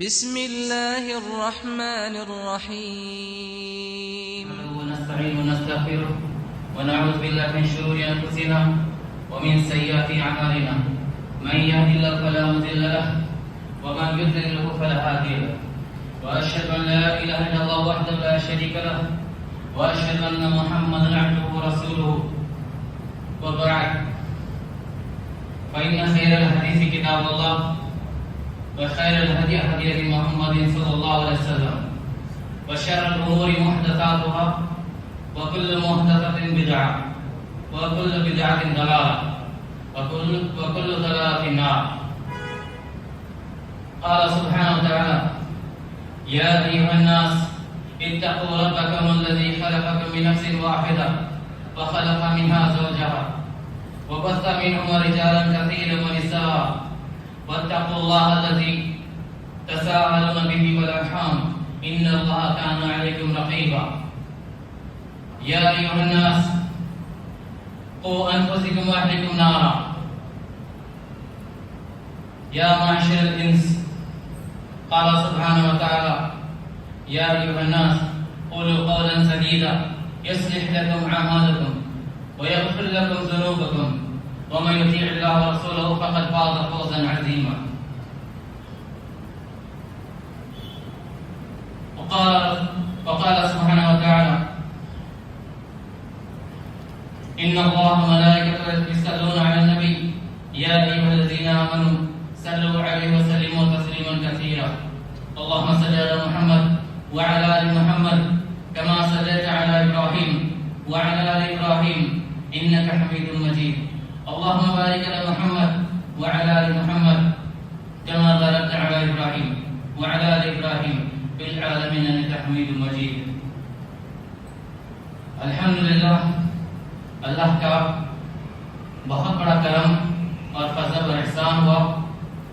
بسم الله الرحمن الرحيم. ونستعين ونستغفره ونعوذ بالله من شرور أنفسنا ومن سيئات أعمالنا. من يهد الله فلا مضل له ومن يضلل فلا هادي له. وأشهد أن لا إله إلا الله وحده لا شريك له وأشهد أن محمدا عبده ورسوله. وبعد، فإن خير الحديث كتاب الله وخير الهدي هدي محمد صلى الله عليه وسلم وشر الأمور محدثاتها وكل محدثة بدعة وكل بدعة ضلالة وكل ضلالة في النار. قال سبحانه وتعالى: يا أيها الناس اتقوا ربكم الذي خلقكم من نفس واحدة وخلق منها زوجها وبث منهما رجالا كثيرا ونساء واتقوا الله الذي تساءلون به والأرحام إن الله كان عليكم رقيبا. يا أيها الناس قوا أنفسكم وأهلكم نارا. يا معشر الإنس، قال سبحانه وتعالى: يا أيها الناس قولوا قولا سديدا يصلح لكم أعمالكم ويغفر لكم ذنوبكم ومن يطيع الله ورسوله فقد فاز فوزا عظيما. وقال سبحانه وتعالى: إن الله وملائكته يصلون على النبي يا أيها الذين آمنوا صلوا عليه وسلموا تسليما كثيرا. اللهم صل على محمد وعلى آل محمد كما صليت على إبراهيم وعلى آل إبراهيم إنك حميد مجيد. اللهم بارك على محمد وعلى آل محمد كما باركت على إبراهيم وعلى آل إبراهيم في العالمين إنك حميد مجيد. الحمدللہ، اللہ کا بہت بڑا کرم اور فضل و احسان ہوا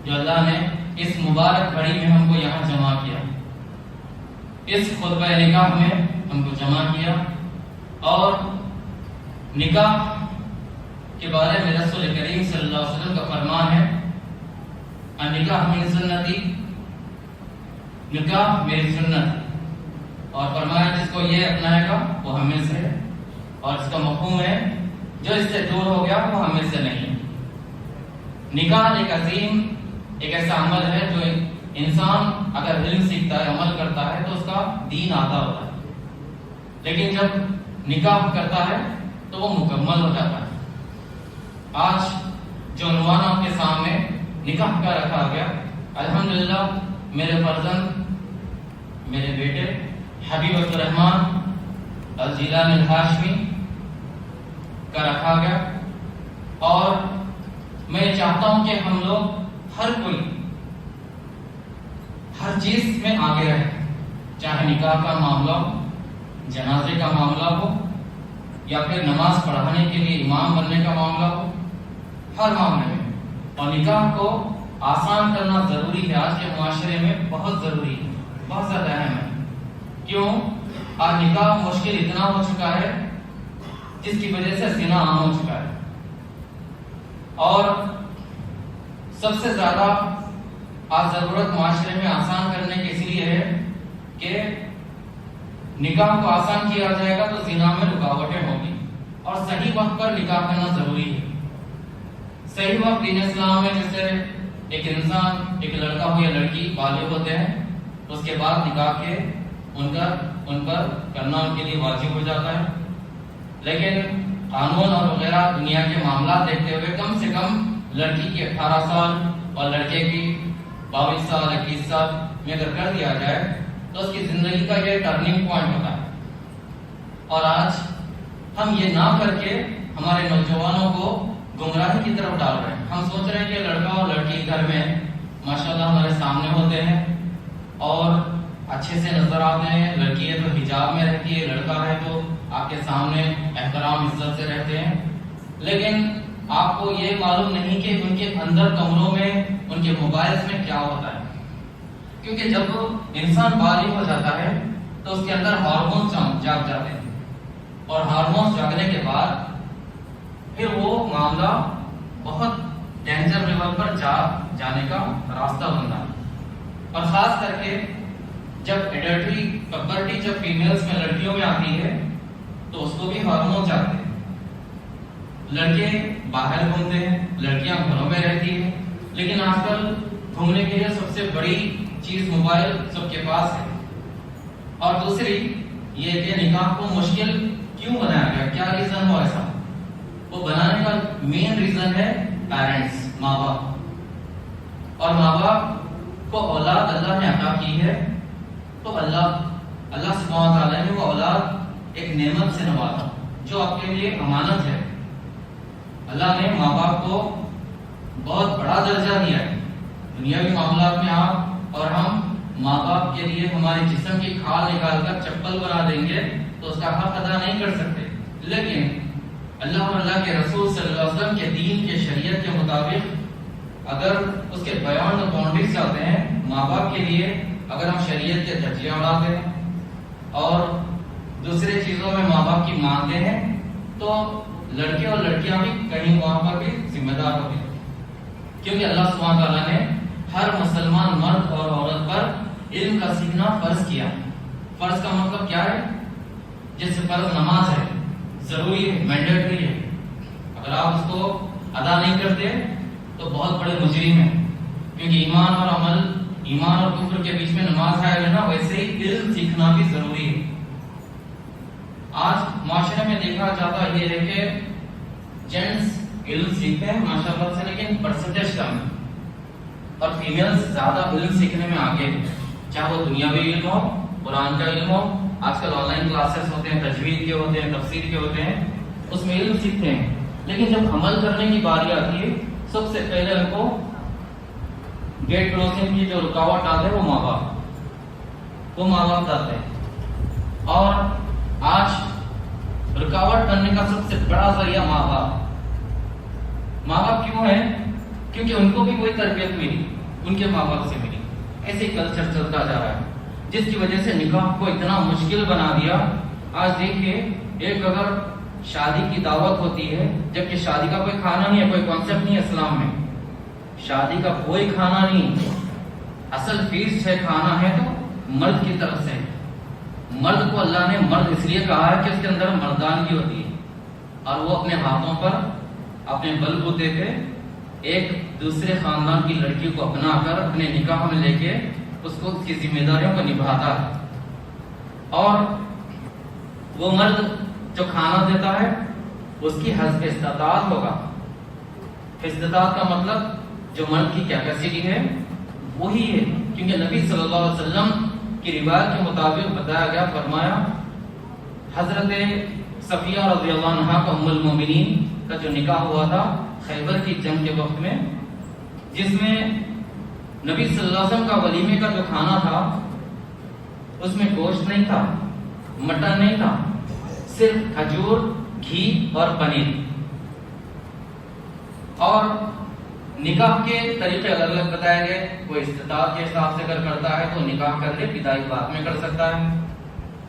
جو اللہ نے اس مبارک گھڑی میں ہم کو یہاں جمع کیا، اس خطبہ نکاح میں ہم کو جمع کیا. اور نکاح کے بارے میں رسول کریم صلی اللہ علیہ وسلم کا فرمان ہے: نکاح من سنتی، نکاح میری سنت. اور فرمایا جس کو یہ اپنائے گا وہ ہمیں سے ہے، اور اس کا مفہوم ہے جو اس سے دور ہو گیا وہ ہمیں سے نہیں. نکاح ایک عظیم، ایک ایسا عمل ہے جو انسان اگر علم سیکھتا ہے، عمل کرتا ہے تو اس کا دین آتا ہوتا ہے، لیکن جب نکاح کرتا ہے تو وہ مکمل ہو جاتا ہے. آج جو عنوان آپ کے سامنے نکاح کا رکھا گیا، الحمدللہ میرے فرزند، میرے بیٹے حبیب الرحمن الجیلانی الہاشمی کا رکھا گیا. اور میں چاہتا ہوں کہ ہم لوگ ہر کوئی ہر چیز میں آگے رہے، چاہے نکاح کا معاملہ ہو، جنازے کا معاملہ ہو، یا پھر نماز پڑھانے کے لیے امام بننے کا معاملہ ہو، ہر معاملے میں. اور نکاح کو آسان کرنا ضروری ہے، آج کے معاشرے میں بہت ضروری ہے، بہت زیادہ اہم ہے. کیوں؟ آج نکاح مشکل اتنا ہو چکا ہے جس کی وجہ سے زنا عام ہو چکا ہے. اور سب سے زیادہ آج ضرورت معاشرے میں آسان کرنے کی اس لیے ہے کہ نکاح کو آسان کیا جائے گا تو زنا میں رکاوٹیں ہوگی. اور صحیح وقت پر نکاح کرنا ضروری ہے. صحیح وقت دین اسلام میں جیسے ایک انسان، ایک لڑکا ہو یا لڑکی بالغ ہوتے ہیں، اس کے بعد نکاح کے ان پر کرنا ان کے لیے واجب ہو جاتا ہے. لیکن قانون اور وغیرہ دنیا کے معاملات دیکھتے ہوئے کم سے کم لڑکی کی 18 سال اور لڑکے کی 22 سال 21 سال میں اگر کر دیا جائے تو اس کی زندگی کا یہ ٹرننگ پوائنٹ ہوتا ہے. اور آج ہم یہ نہ کر کے ہمارے نوجوانوں کو گمراہی کی طرف ڈال رہے ہیں. ہم سوچ رہے ہیں کہ لڑکا اور لڑکی گھر میں ماشاءاللہ ہمارے سامنے ہوتے ہیں اور اچھے سے نظر آتے ہیں. لڑکی ہے تو حجاب میں رہتی ہے، لڑکا ہے تو آپ کے سامنے احترام عزت سے رہتے ہیں. لیکن آپ کو یہ معلوم نہیں کہ ان کے اندر کمروں میں ان کے موبائلز میں کیا ہوتا ہے. کیونکہ جب انسان بالغ ہو جاتا ہے تو اس کے اندر ہارمونز جاگ جاتے ہیں، اور ہارمونز جاگنے کے بعد پھر وہ معاملہ بہت ڈینجر لیول پر جانے کا راستہ بنتا ہے. اور خاص کر کے جب ایڈلٹری پبرٹی جب فیمیلز میں لڑکیوں میں آتی ہے تو اس کو بھی ہارمون چاہتے ہیں. لڑکے باہر گھومتے ہیں, لڑکیاں گھروں میں رہتی ہیں, لیکن آج کل گھومنے کے لیے سب سے بڑی چیز موبائل سب کے پاس ہے. اور دوسری یہ کہ نکاح کو مشکل کیوں بنایا گیا, کیا ریزن ہوا ایسا؟ وہ بنانے کا مین ریزن ہے پیرنٹس, ماں باپ. اور ماں باپ کو اولاد اللہ نے عطا کی ہے تو اللہ سبحانہ و تعالیٰ نے وہ اولاد ایک نعمت سے نوازا جو آپ کے لیے امانت ہے. اللہ نے ماں باپ کو بہت بڑا درجہ دیا ہے. دنیاوی معاملات میں آپ اور ہم ماں باپ کے لیے ہمارے جسم کی کھال نکال کر چپل بنا دیں گے تو اس کا حق ادا نہیں کر سکتے, لیکن اللہ اور اللہ کے رسول صلی اللہ علیہ وسلم کے دین کے شریعت کے مطابق اگر اس کے بیان باؤنڈریز چاہتے ہیں ماں باپ کے لیے, اگر ہم شریعت کے دھجیاں اڑاتے ہیں اور دوسرے چیزوں میں ماں باپ کی مانتے ہیں تو لڑکے اور لڑکیاں بھی کہیں وہاں پر بھی ذمہ دار ہوتے ہیں. کیونکہ اللہ سبحانہ تعالیٰ نے ہر مسلمان مرد اور عورت پر علم کا سیکھنا فرض کیا. فرض کا مطلب کیا ہے؟ جیسے فرض نماز ہے, ضروری ہے, مینڈیٹری ہے. اگر آپ اس کو ادا نہیں کرتے تو بہت بڑے مجرم ہیں, کیونکہ ایمان اور عمل, ایمان اور کفر کے بیچ میں نماز ہے نا, ویسے ہی علم سیکھنا بھی ضروری ہے. آج معاشرے میں دیکھا جاتا یہ ہے کہ جینٹس علم سیکھتے ہیں ماشاءاللہ سے, لیکن پرسنٹیج کم ہے, اور فیمیلز زیادہ علم سیکھنے میں آگے ہیں. چاہے وہ دنیاوی علم ہو, قرآن کا علم ہو, آج کل آن لائن کلاسز ہوتے ہیں, تجوید کے ہوتے ہیں, تفسیر کے ہوتے ہیں, اس میں علم سیکھتے ہیں. لیکن جب عمل کرنے کی باری آتی ہے سب سے پہلے ان کو گیٹ کلوزنگ کی جو رکاوٹ آتے ہیں وہ ماں باپ ڈالتے ہیں. اور آج رکاوٹ کرنے کا سب سے بڑا ذریعہ ماں باپ کیوں ہے؟ کیونکہ ان کو بھی کوئی تربیت ملی, ان کے ماں باپ سے ملی. ایسے کلچر چلتا جا رہا ہے جس کی وجہ سے نکاح کو اتنا مشکل بنا دیا. آج دیکھیے, ایک اگر شادی کی دعوت ہوتی ہے, جبکہ شادی کا کوئی کھانا نہیں ہے, کوئی کانسیپٹ نہیں ہے اسلام میں, شادی کا کوئی کھانا نہیں, اصل فیس ہے کھانا ہے تو مرد کی طرف سے. مرد کو اللہ نے مرد اس لیے کہا ہے کہ اس کے اندر مردانگی ہوتی ہے, اور وہ اپنے ہاتھوں پر اپنے بل بوتے پہ ایک دوسرے خاندان کی لڑکی کو اپنا کر اپنے نکاح میں لے کے اس کو اس کی ذمہ داریوں کو نبھاتا ہے. اور وہ مرد جو کھانا دیتا ہے اس کی حسب استطاعت ہوگا. استطاعت کا مطلب جو مرد کی کیپیسٹی ہے وہی ہے, کیونکہ نبی صلی اللہ علیہ وسلم کی روایت کے مطابق بتایا گیا, فرمایا حضرت صفیہ رضی اللہ عنہا کا ام المومنین کا جو نکاح ہوا تھا خیبر کی جنگ کے وقت میں, جس میں نبی صلی اللہ علیہ وسلم کا ولیمے کا جو کھانا تھا اس میں گوشت نہیں تھا, مٹن نہیں تھا, صرف کھجور, گھی اور پنیر. اور نکاح کے طریقے الگ الگ بتائے گئے. کوئی استطاعت کے حساب سے اگر کرتا ہے تو نکاح کر لے, بدائی بعد میں کر سکتا ہے.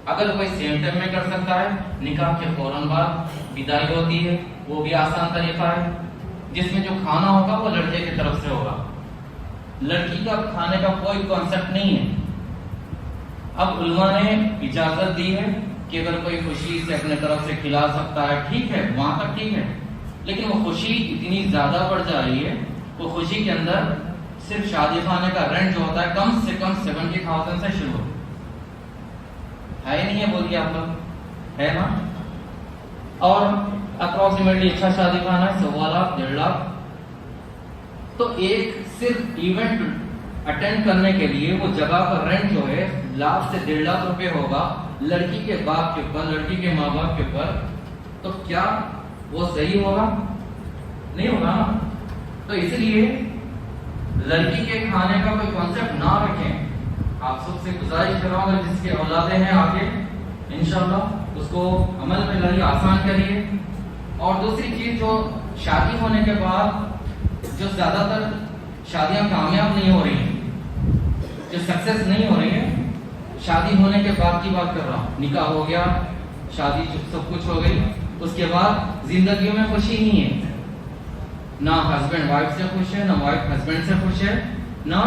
اگر کوئی سیم ٹائم میں کر سکتا ہے, نکاح کے فوراً بعد بدائی ہوتی ہے, وہ بھی آسان طریقہ ہے, جس میں جو کھانا ہوگا وہ لڑکے کی طرف سے ہوگا. لڑکی کا کھانے کا کوئی کانسیپٹ نہیں ہے. اب علماء نے اجازت دی ہے کہ اگر کوئی خوشی سے اپنے طرف سے کھلا سکتا ہے ٹھیک ہے, وہاں تک ٹھیک ہے, لیکن وہ خوشی اتنی زیادہ بڑھ جا رہی ہے, وہ خوشی کے اندر صرف شادی خانے کا رینٹ جو ہوتا ہے کم سے کم 70,000 سے شروع ہے نہیں ہے, بولیے آپ لوگ, ہے نا. اور اپروکسیمیٹلی اچھا شادی خانہ ہے 1.25 لاکھ 1.5 لاکھ. تو ایک صرف ایونٹ اٹینڈ کرنے کے لیے وہ جگہ کا رینٹ جو ہے 1 لاکھ سے 1.5 لاکھ روپے ہوگا لڑکی کے باپ کے اوپر, لڑکی کے ماں باپ کے اوپر. تو کیا وہ صحیح ہوگا؟ نہیں ہوگا نا. تو اس لیے لڑکی کے کھانے کا کوئی کانسیپٹ نہ رکھیں. آپ سب سے گزارش کر رہا ہوں جس کے اولادیں ہیں آگے انشاءاللہ اس کو عمل میں لائیے, آسان کریے. اور دوسری چیز, جو شادی ہونے کے بعد جو زیادہ تر شادیاں کامیاب نہیں ہو رہی ہیں, جو سکسیس نہیں ہو رہی ہیں, شادی ہونے کے بعد کی بات کر رہا ہوں. نکاح ہو گیا, شادی سب کچھ ہو گئی, اس کے بعد زندگیوں میں خوشی نہیں ہے. نہ ہسبینڈ وائف سے خوش ہے, نہ وائف ہسبینڈ سے خوش ہے, نہ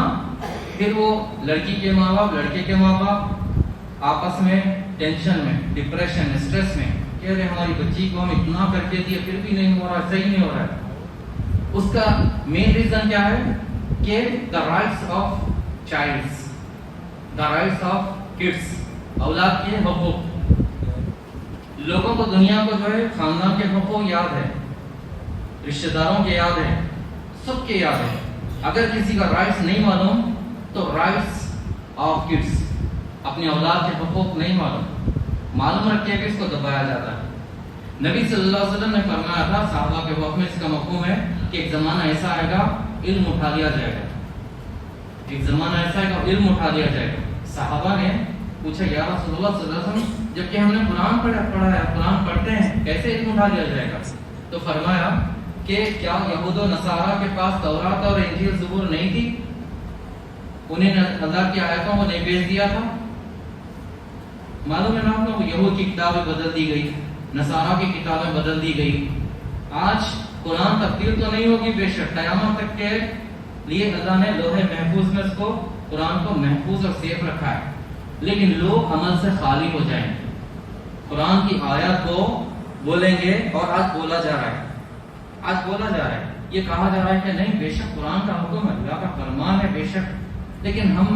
پھر وہ لڑکی کے ماں باپ لڑکے کے ماں باپ آپس میں ٹینشن میں، ڈپریشن، اسٹریس میں، کہہ رہے ہماری بچی کو ہم اتنا کر کے دیے پھر بھی نہیں ہو رہا، صحیح نہیں ہو رہا ہے۔ اس کا مین ریزن کیا ہے کہ the rights of childs, the rights of kids, اولاد کے حقوق۔ لوگوں کو، دنیا کو جو ہے خاندان کے حقوق یاد ہے، رشتہ داروں کے یاد ہے، سب کے یاد ہے۔ اگر کسی کا رائٹس نہیں معلوم تو رائٹس آف کڈس، اپنی اولاد کے حقوق نہیں معلوم رکھ کے اس کو دبایا جاتا ہے۔ نبی صلی اللہ علیہ وسلم نے فرمایا تھا صحابہ کے وقت میں، اس کا مفہوم ہے کہ ایک زمانہ ایسا آئے گا علم اٹھا لیا جائے گا، ایک زمانہ ایسا آئے گا علم اٹھا لیا جائے گا۔ صحابہ نے پوچھا یا رسول اللہ صلی اللہ علیہ وسلم، جبکہ ہم نے قرآن پڑھا ہے، قرآن پڑھتے ہیں، کیسے علم اٹھا لیا جائے گا؟ تو فرمایا کہ کیا یہود و نصارہ کے پاس تورات اور انجیل زبور نہیں تھی؟ انہیں اللہ کی آیتوں کو نہیں بھیج دیا تھا؟ معلوم ہے نا آپ کو، یہود کی کتابیں بدل دی گئی، نصارہ کی کتابیں بدل دی گئی۔ آج قرآن تبدیل تو نہیں ہوگی بے شک، قیامت تک کے لیے اللہ نے لوح محفوظ میں اس کو، قرآن کو محفوظ اور سیف رکھا ہے، لیکن لوگ عمل سے خالی ہو جائیں گے، قرآن کی آیات کو بولیں گے۔ اور آج بولا جا رہا ہے، یہ کہا جا رہا ہے کہ نہیں، بے شک قرآن کا حکم ہے، اللہ کا فرمان ہے بے شک، لیکن ہم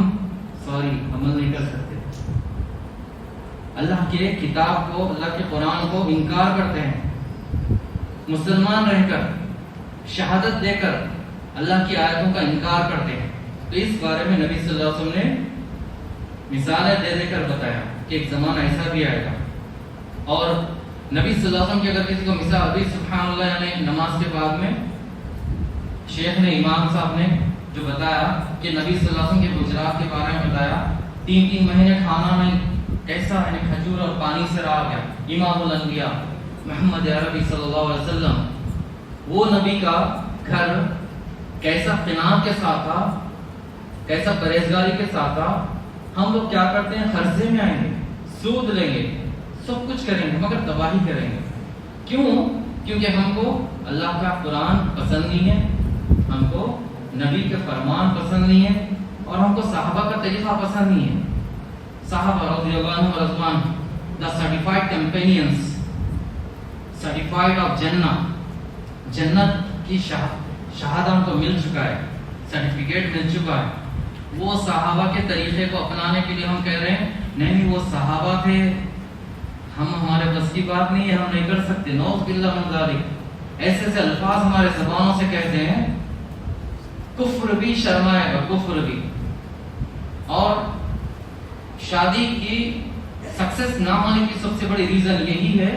عمل نہیں کر سکتے، اللہ کے کتاب کو، اللہ کے قرآن کو انکار کرتے ہیں۔ مسلمان رہ کر، شہادت دے کر اللہ کی آیتوں کا انکار کرتے ہیں۔ تو اس بارے میں نبی صلی اللہ علیہ وسلم نے مثالیں دے کر بتایا کہ ایک زمانہ ایسا بھی آئے گا۔ اور نبی صلی اللہ علیہ وسلم کی اگر کسی کو مثال دی، سبحان اللہ، یعنی نماز کے بعد میں شیخ نے، امام صاحب نے جو بتایا کہ نبی صلی اللہ علیہ وسلم کے گجرات کے بارے میں بتایا، 3 مہینے کھانا نہیں، ایسا ہے کھجور اور پانی سے رہا گیا۔ امام الانبیاء محمد عربی صلی اللہ علیہ وسلم، وہ نبی کا گھر کیسا قناعت کے ساتھ تھا، کیسا پرہیزگاری کے ساتھ تھا۔ ہم لوگ کیا کرتے ہیں، قرضے میں آئیں گے، سود لیں گے، سب کچھ کریں گے، مگر تباہی کریں گے۔ کیوں؟ کیونکہ ہم کو اللہ کا قرآن پسند نہیں ہے، ہم کو نبی کے فرمان پسند نہیں ہے، اور ہم کو صحابہ کا طریقہ پسند نہیں ہے۔ صحابہ رضی اللہ عنہم ورضوان، the certified companions, certified of جنہ، جنت کی شہادہ ہم کو مل چکا ہے، سرٹیفکیٹ مل چکا ہے۔ وہ صحابہ کے طریقے کو اپنانے کے لیے ہم کہہ رہے ہیں نہیں، وہ صحابہ تھے، ہمارے بس کی بات نہیں ہے، ہم نہیں کر سکتے، نعوذ باللہ من ذالک۔ ایسے ایسے الفاظ ہمارے زبانوں سے کہتے ہیں، کفر بھی شرمائے گا، کفر بھی۔ اور شادی کی سکسیس نہ ہونے کی سب سے بڑی ریزن یہی ہے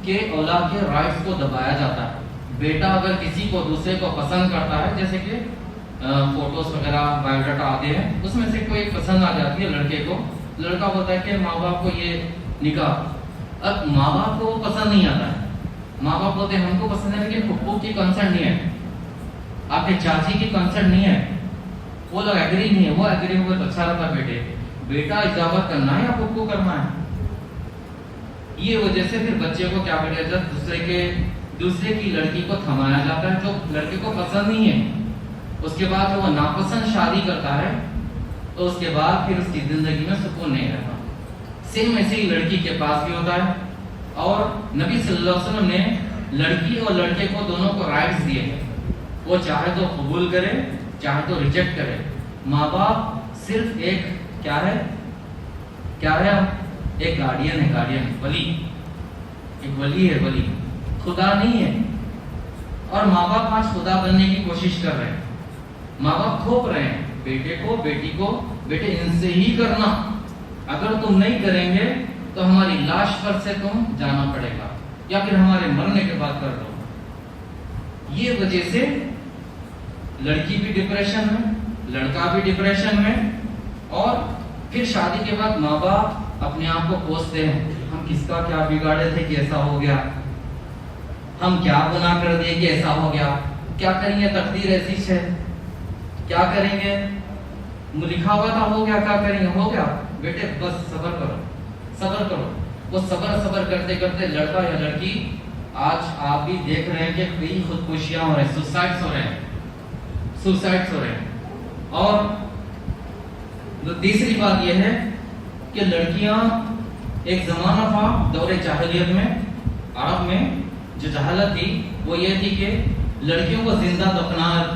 کہ اولاد کے رائٹس کو دبایا جاتا ہے۔ بیٹا اگر کسی کو دوسرے کو پسند کرتا ہے، جیسے کہ فوٹوز وغیرہ بایو ڈاٹا آتے ہیں، اس میں سے کوئی پسند آ جاتی ہے لڑکے کو، لڑکا بولتا ہے کہ ماں باپ کو یہ نکاح، اب ماں باپ کو پسند نہیں آتا ہے، ماں باپ بولتے ہیں ہم کو پسند ہے لیکن پھپھو کی کنسرن نہیں ہے، آپ کے چاچی کی کنسرن نہیں ہے، وہ لوگ ایگری نہیں ہے، وہ ایگری ہوئے تو اچھا رہتا بیٹے، بیٹا اجازت کرنا ہے یا پھپھو کرنا ہے۔ یہ وجہ سے پھر بچے کو کیا بیٹا جب دوسرے کی لڑکی کو تھمایا جاتا ہے جو لڑکے کو پسند نہیں ہے، اس کے بعد وہ ناپسند شادی کرتا ہے، تو اس کے بعد پھر اس کی زندگی میں سکون نہیں رہتا۔ سیم ایسے ہی لڑکی کے پاس بھی ہوتا ہے، اور نبی صلی اللہ علیہ وسلم نے لڑکی اور لڑکے کو دونوں کو رائٹس دیے ہیں، وہ چاہے تو قبول کرے چاہے تو ریجیکٹ کرے۔ ماں باپ صرف ایک کیا ہے ایک گارڈین ہے، گارڈین، ولی، ایک ولی ہے، ولی، خدا نہیں ہے۔ اور ماں باپ آج خدا بننے کی کوشش کر رہے ہیں، ماں باپ تھوپ رہے ہیں بیٹے کو، بیٹی کو، بیٹے ان سے ہی کرنا، اگر تم نہیں کریں گے تو ہماری لاش پر سے تم جانا پڑے گا، یا پھر ہمارے مرنے کے بعد کر دو۔ یہ وجہ سے لڑکی بھی ڈپریشن میں، لڑکا بھی ڈپریشن میں، اور پھر شادی کے بعد ماں باپ اپنے آپ کو کوستے ہیں، ہم کس کا کیا بگاڑے تھے کہ ایسا ہو گیا، ہم کیا گناہ کر دیے کہ ایسا ہو گیا، کیا کریں گے، تقدیر ایسی ہے، کیا کریں گے، لکھا ہوا تھا، ہو گیا، کیا کریں گے، ہو گیا، بیٹے بس صبر کرو، صبر کرو۔ وہ صبر کرتے کرتے لڑکا یا لڑکی، آج آپ بھی دیکھ رہے ہیں کہ کئی خودکشیاں ہو رہے ہیں، سوسائڈس ہو رہے ہیں، اور تو تیسری بات یہ ہے کہ لڑکیاں ایک زمانہ تھا دور جاہلیت میں عرب میں جو جہالت تھی وہ یہ تھی کہ لڑکیوں کو زندہ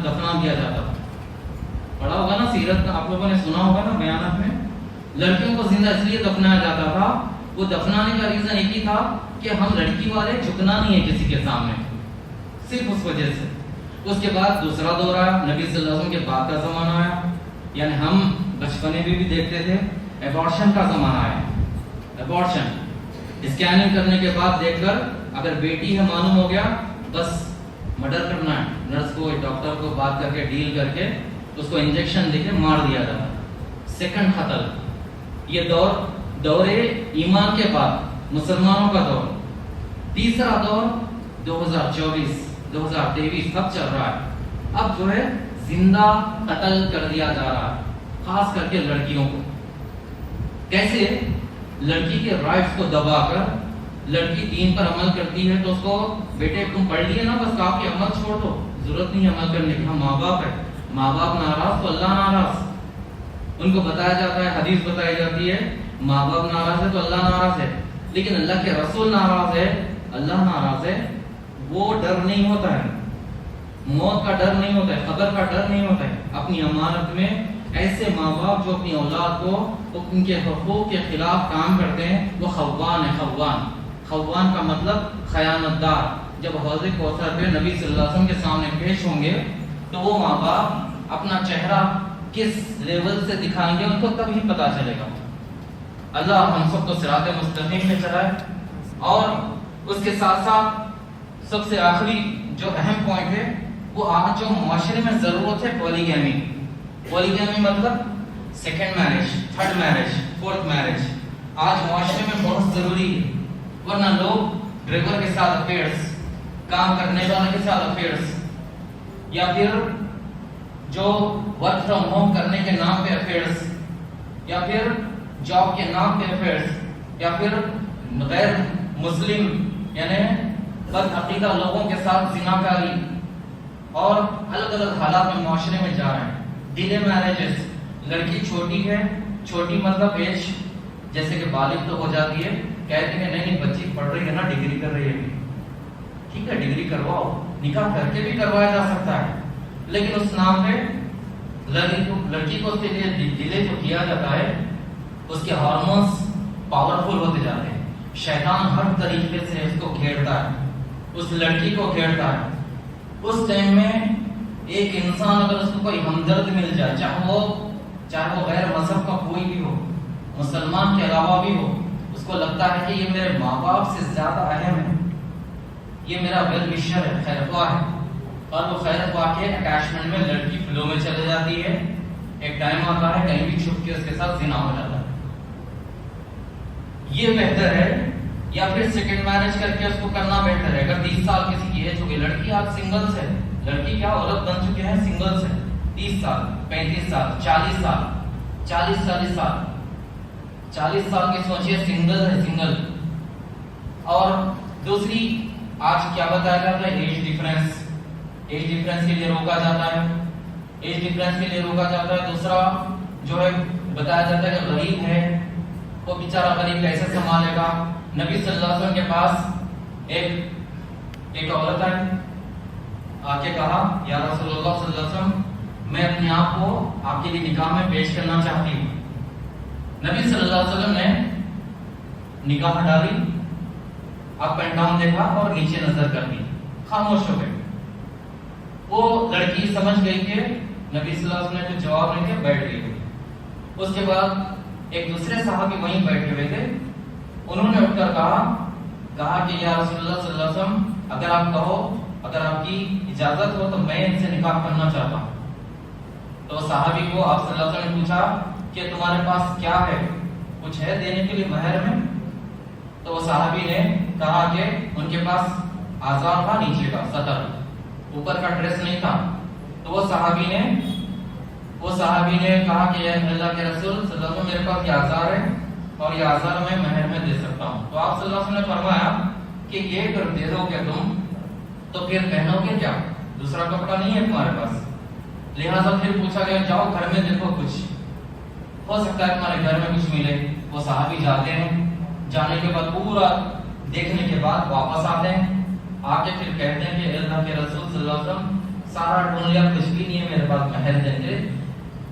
دفنا دیا جاتا تھا. پڑھا ہوگا نا سیرت کا، آپ لوگوں نے سنا ہوگا نا بیانات میں. لڑکیوں کو زندہ اس لیے دفنایا جاتا تھا، وہ دفنانے کا ریزن ایک ہی تھا کہ ہم لڑکی والے جھکنا نہیں ہے کسی کے سامنے، صرف اس وجہ سے. اس کے بعد دوسرا دور آیا، نبی صلی اللہ علیہ وسلم کے بعد کا زمانہ آیا، یعنی ہم بچپنے میں بھی دیکھتے تھے ایبارشن کا زمانہ آیا. ایبارشن اسکیننگ کرنے کے بعد دیکھ کر اگر بیٹی ہے معلوم ہو گیا بس مرڈر کرنا ہے، نرس کو ڈاکٹر کو بات کر کے ڈیل کر کے اس کو انجیکشن دے کے مار دیا جاتا. سیکنڈ قتل. یہ دور ایمان کے بعد مسلمانوں کا دور. تیسرا دور 2024 2023 تک چل رہا ہے. اب جو ہے زندہ قتل کر دیا جا رہا ہے، خاص کر کے لڑکیوں کو. کیسے؟ لڑکی کے رائٹس کو دبا کر. لڑکی دین پر عمل کرتی ہے تو اس کو بیٹے تم پڑھ لیے نا بس آپ کے عمل چھوڑ دو، ضرورت نہیں عمل کرنے کی. ہم ماں باپ ہے، ماں باپ ناراض تو اللہ ناراض. ان کو بتایا جاتا ہے، حدیث بتائی جاتی ہے ماں باپ ناراض ہے تو اللہ ناراض ہے. لیکن اللہ کے رسول ناراض ہے، اللہ ناراض ہے. وہ ڈر نہیں ہوتا ہے، موت کا ڈر نہیں ہوتا ہے، قبر کا ڈر نہیں ہوتا ہے. اپنی امانت میں ایسے ماں باپ جو اپنی اولاد کو ان کے حقوق کے خلاف کام کرتے ہیں وہ خوان ہے. خوان کا مطلب خیانت دار. جب حوض کوثر پہ نبی صلی اللہ علیہ وسلم کے سامنے پیش ہوں گے تو وہ ماں باپ اپنا چہرہ کس لیول سے دکھائیں گے ان کو تب ہی پتا چلے گا. اللہ ہم سب کو صراط مستقیم میں چلائے. اور اس کے ساتھ ساتھ سب سے آخری جو اہم پوائنٹ ہے وہ آج جو معاشرے میں ضرورت ہے پولیگیمی. پولیگیمی مطلب second marriage, third marriage, fourth marriage. آج معاشرے میں بہت ضروری ہے، ورنہ لوگ ڈرائیور کے ساتھ افیئرس، کام کرنے والے کے ساتھ افیئرس، یا پھر جو ورک فرام ہوم کرنے کے نام پہ افیئرس، یا پھر جاب کے نام پہ افیئرس، یا پھر غیر مسلم یعنی بد عقیدہ لوگوں کے ساتھ زناکاری، اور الگ الگ حالات میں معاشرے میں جا رہے ہیں. Delay marriages. لڑکی چھوٹی ہے، چھوٹی مطلب ایج جیسے کہ بالغ تو ہو جاتی ہے، کہتے ہیں نہیں بچی پڑھ رہی ہے نا، ڈگری کر رہی ہے، ٹھیک ہے ڈگری کرواؤ، نکاح کر کے بھی کروایا جا سکتا ہے. لیکن اس نام پہ لڑکی کو اس کے لیے ڈیلے جو کیا جاتا ہے اس کے ہارمونس پاورفل ہوتے جاتے ہیں. شیطان ہر طریقے سے اس کو گھیرتا ہے، اس لڑکی کو گھیرتا ہے. اس ٹائم میں ایک انسان اگر اس کو کوئی ہمدرد مل جائے، چاہے وہ غیر مذہب کا کوئی بھی ہو، مسلمان کے علاوہ بھی ہو، اس کو لگتا ہے کہ یہ میرے ماں باپ سے زیادہ اہم ہے، یہ میرا ویل وشر ہے، خیر خواہ ہے. اور وہ خیر خواہ کے اٹیچمنٹ میں لڑکی فلو میں چلے جاتی ہے. ایک ٹائم آتا ہے کہیں بھی چھپ کے اس کے ساتھ زنا ہو جاتا ہے. یہ بہتر ہے یا پھر سیکنڈ میرج کر کے اس کو کرنا بہتر ہے؟ اگر 30 سال کسی کی ایج ہو گئی، لڑکی آج سنگلس ہے، لڑکی کیا عورت بن چکے ہیں، سنگلس ہے. 30 سال 35 سال 40 سال 40 سال کی سوچیے سنگل ہے، سنگل. اور دوسری آج کیا بتایا جاتا ہے؟ Age difference. ایج ڈفرینس کے لیے روکا جاتا ہے، ایج ڈفرینس کے لیے روکا جاتا ہے. دوسرا جو ہے بتایا جاتا ہے کہ غریب ہے، وہ بیچارہ غریب کیسے سنبھالے گا. نبی صلی اللہ علیہ وسلم کے پاس ایک عورت آئی، آ کے کہا یا رسول اللہ صلی اللہ علیہ وسلم میں اپنے آپ کو آپ کے لیے نکاح میں پیش کرنا چاہتی ہوں. نبی صلی اللہ علیہ وسلم نے نگاہ ہٹا دی، اپ اینڈ ڈاؤن دیکھا اور نیچے نظر کر دی، خاموش ہو گئے. وہ لڑکی سمجھ گئی کہ نبی صلی اللہ علیہ وسلم نے کچھ جواب نہیں دیا، بیٹھ گئی. اس کے بعد ایک دوسرے صحابی وہیں بیٹھے ہوئے تھے، انہوں نے اٹھ کر کہا کہ یا رسول اللہ صلی اللہ علیہ وسلم اگر آپ کہو، اگر آپ کی اجازت ہو تو میں ان سے نکاح کرنا چاہتا ہوں. تو صحابی کو آپ صلی اللہ علیہ وسلم نے پوچھا کہ تمہارے پاس کیا ہے، کچھ ہے دینے کے لیے مہر میں؟ تو وہ صحابی نے کہا کہ ان کے پاس آزار تھا، نیچے کا سطر، اوپر کا ڈریس نہیں تھا. تو وہ صحابی نے کہا کہ اللہ کے رسول صلی اللہ علیہ وسلم میرے پاس یہ آزار ہے اور یہ آزار میں مہر میں دے سکتا ہوں. تو آپ صلی اللہ علیہ وسلم نے فرمایا کہ یہ اگر دے دو گے تم تو پھر پہنو گے کیا؟ دوسرا کپڑا نہیں ہے تمہارے پاس. لہٰذا پھر پوچھا گیا جاؤ گھر میں دیکھو کچھ. ہو سکتا ہے تمہارے گھر میں کچھ ملے. وہ صحابی جاتے ہیں, جانے کے بعد پورا دیکھنے کے بعد واپس آتے ہیں, آ کے پھر کہتے ہیں کہ اللہ کے رسول صلی اللہ علیہ وسلم سارا ڈھونڈ لیا, کچھ بھی نہیں ہے میرے پاس مہر دینے,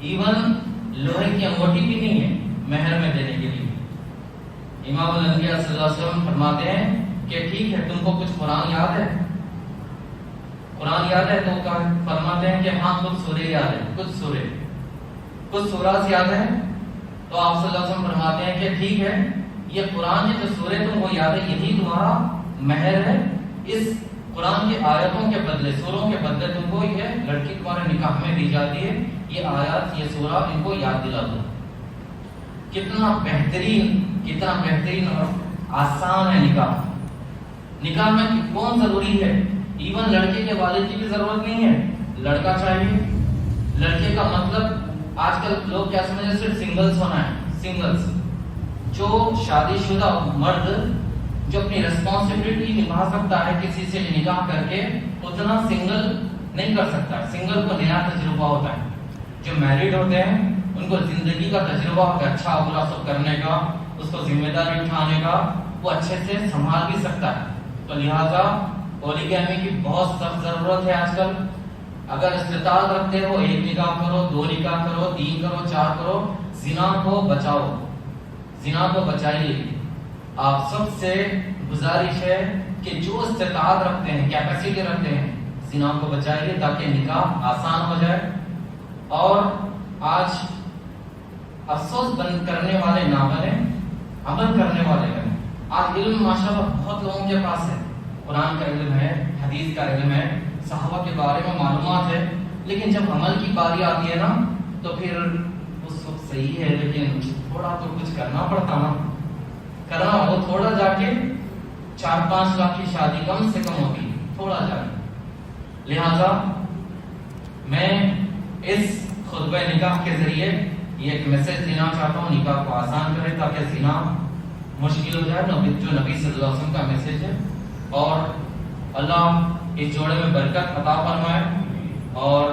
ایون لوہے کی انگوٹھی بھی نہیں ہے مہر میں دینے کے لیے. امام الانبیاء صلی اللہ علیہ وسلم فرماتے ہیں کہ ٹھیک ہے, تم کو کچھ قرآن یاد ہے؟ قرآن یاد ہے تو فرماتے ہیں کہ ہاں کچھ سورے یاد ہے, کچھ سورات یاد ہے. تو آپ صلی اللہ علیہ وسلم فرماتے ہیں کہ ٹھیک ہے, یہ قرآن کے جو سورے تم کو یاد ہے یہی تمہارا مہر ہے. اس قرآن کی آیتوں کے بدلے, سوروں کے بدلے تم کو یہ لڑکی تمہارے نکاح میں دی جاتی ہے, یہ آیات, یہ سورہ ان کو یاد دلا دو. کتنا بہترین اور آسان ہے نکاح. نکاح میں کون ضروری ہے؟ ایون لڑکے کے والد کی بھی ضرورت نہیں ہے, لڑکا چاہیے. لڑکے کا مطلب آج کل لوگ کیا سمجھتے ہیں, صرف سنگلز ہونا ہے. سنگلز جو شادی شدہ مرد جو اپنی ریسپانسبلٹی نبھا سکتا ہے کسی سے نکاح کر کے, اتنا سنگل نہیں کر سکتا. سنگل کو نیا تجربہ ہوتا ہے. جو میرڈ ہوتے ہیں ان کو زندگی کا تجربہ ہوتا ہے, اچھا برا سب کرنے کا, اس کو ذمہ داری اٹھانے کا, وہ اچھے سے سنبھال بھی سکتا ہے. تو لہٰذا پولیگیمی کی بہت سخت ضرورت ہے آج کل. اگر استطاعت رکھتے ہو, ایک نکاح کرو, 2 نکاح کرو, 3 کرو, 4 کرو. زنا کو بچاؤ, زنا کو بچائیے. آپ سب سے گزارش ہے کہ جو استطاعت رکھتے ہیں, کیپیسٹی رکھتے ہیں, زنا کو بچائیے تاکہ نکاح آسان ہو جائے. اور آج افسوس بند کرنے والے نہ بنے, عمل کرنے والے بنے. آج علم ماشاءاللہ بہت لوگوں کے پاس ہے, قرآن کا علم ہے, حدیث کا علم ہے, صحابہ کے بارے میں معلومات ہے, لیکن جب عمل کی باری آتی ہے نا تو پھر اس وقت صحیح ہے لیکن تھوڑا تو کچھ کرنا پڑتا نا. کرنا ہو تھوڑا جا کے 4-5 لاکھ کی شادی کم سے کم ہوتی, تھوڑا جا کے. لہذا میں اس خطبہ نکاح کے ذریعے یہ ایک میسج دینا چاہتا ہوں, نکاح کو آسان کرے تاکہ زنا مشکل ہو جائے, جو نبی صلی اللہ علیہ وسلم کا میسج ہے. اور اللہ اس جوڑے میں برکت عطا فرمائے اور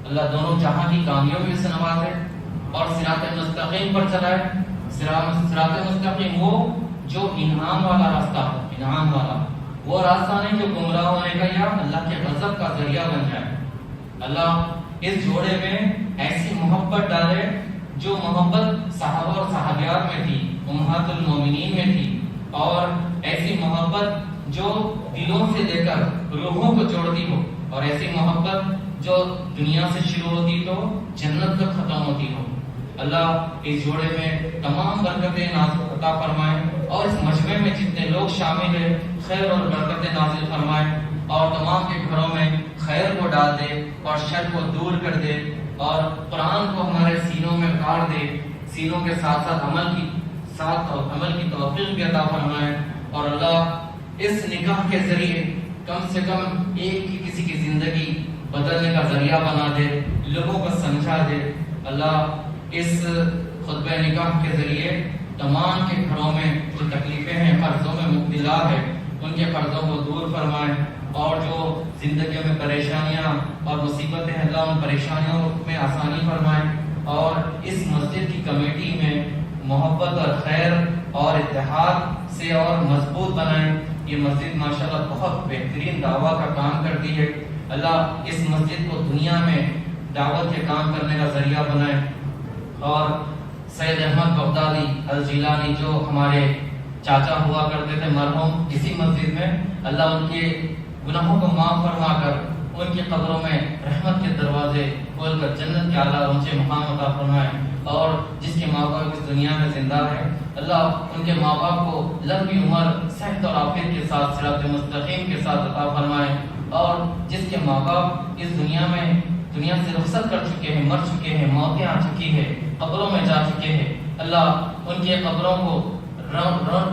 اللہ دونوں جہاں کی کامیابی سے نوازے اور صراط مستقیم پر چلائے. صراط مستقیم وہ جو انعام والا راستہ ہو, انعام والا وہ راستہ نہیں جو گمراہ ہونے کا یا اللہ کے غضب کا ذریعہ بن جائے. اللہ اس جوڑے میں ایسی محبت ڈالے جو محبت صحابہ اور صحابیات میں تھی, امہات المومنین میں تھی, اور ایسی محبت جو دلوں سے لے کر روحوں کو جوڑتی ہو, اور ایسی محبت جو دنیا سے شروع ہوتی تو جنت تک ختم ہوتی ہو. اللہ اس جوڑے میں تمام برکتیں نازل عطا فرمائے اور اس مجمع میں جتنے لوگ شامل ہیں خیر اور برکتیں نازل فرمائے اور تمام کے گھروں میں خیر کو ڈال دے اور شر کو دور کر دے اور قرآن کو ہمارے سینوں میں اتار دے, سینوں کے ساتھ ساتھ عمل کی توفیق بھی عطا فرمائے. اور اللہ اس نکاح کے ذریعے کم سے کم ایک کسی کی زندگی بدلنے کا ذریعہ بنا دے, لوگوں کو سمجھا دے. اللہ اس خطبہ نکاح کے ذریعے تمام کے گھروں میں جو تکلیفیں ہیں, قرضوں میں مبتلا ہے, ان کے قرضوں کو دور فرمائے, اور جو زندگیوں میں پریشانیاں اور مصیبتیں ہیں اللہ ان پریشانیوں میں آسانی فرمائے. اور اس مسجد کی کمیٹی میں محبت اور خیر اور اتحاد سے اور مضبوط بنائیں. یہ مسجد ماشاءاللہ بہت بہترین دعویٰ کا کام کرتی ہے. اللہ اس مسجد کو دنیا میں دعوت کے کام کرنے کا ذریعہ بنائے. اور سید احمد بغدادی الجیلانی جو ہمارے چاچا ہوا کرتے تھے مرحوم اسی مسجد میں, اللہ ان کے گناہوں کو معاف فرما کر ان کی قبروں میں رحمت کے دروازے کھول کر جنت کے اعلیٰ اونچے مقام عطا فرمائے. اور جس کے ماں باپ اس دنیا میں زندہ ہے اللہ ان کے ماں باپ کو لمبی عمر صحت اور عافیت کے ساتھ صراط مستقیم کے ساتھ عطا فرمائے. اور جس کے ماں باپ اس دنیا سے رخصت کر چکے ہیں, مر چکے ہیں, موتیں آ چکی ہے, قبروں میں جا چکے ہیں, اللہ ان کے قبروں کو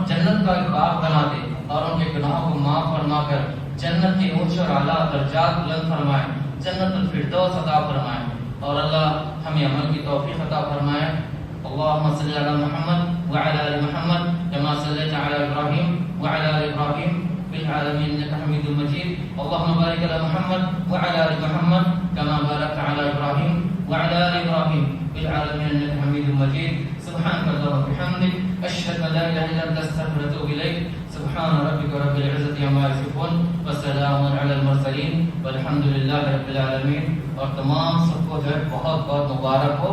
جنت کا باغ بنا دے اور ان کے گناہوں کو معاف فرما کر جنت کے اونچے اور اعلیٰ درجات بلند فرمائے, جنت الفردوس عطا فرمائے. اور اللہ ہمیں عمل کی توفیق عطا فرمائے. اللهم صل على محمد وعلى ال محمد كما صليت على ابراهيم وعلى ال ابراهيم في العالمين انك حميد مجيد. اللهم بارك على محمد وعلى ال محمد كما باركت على ابراهيم وعلى ال ابراهيم في العالمين انك حميد مجيد سبحانك اللهم وبحمدك أشهد أن لا إله إلا أنت أستغفرك وأتوب إليك سبحان ربك رب العزة عما يصفون وسلام على المرسلين والحمد لله رب العالمين. اور تمام سب کو جو ہے بہت بہت مبارک ہو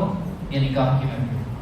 یہ نکاح کی محفل.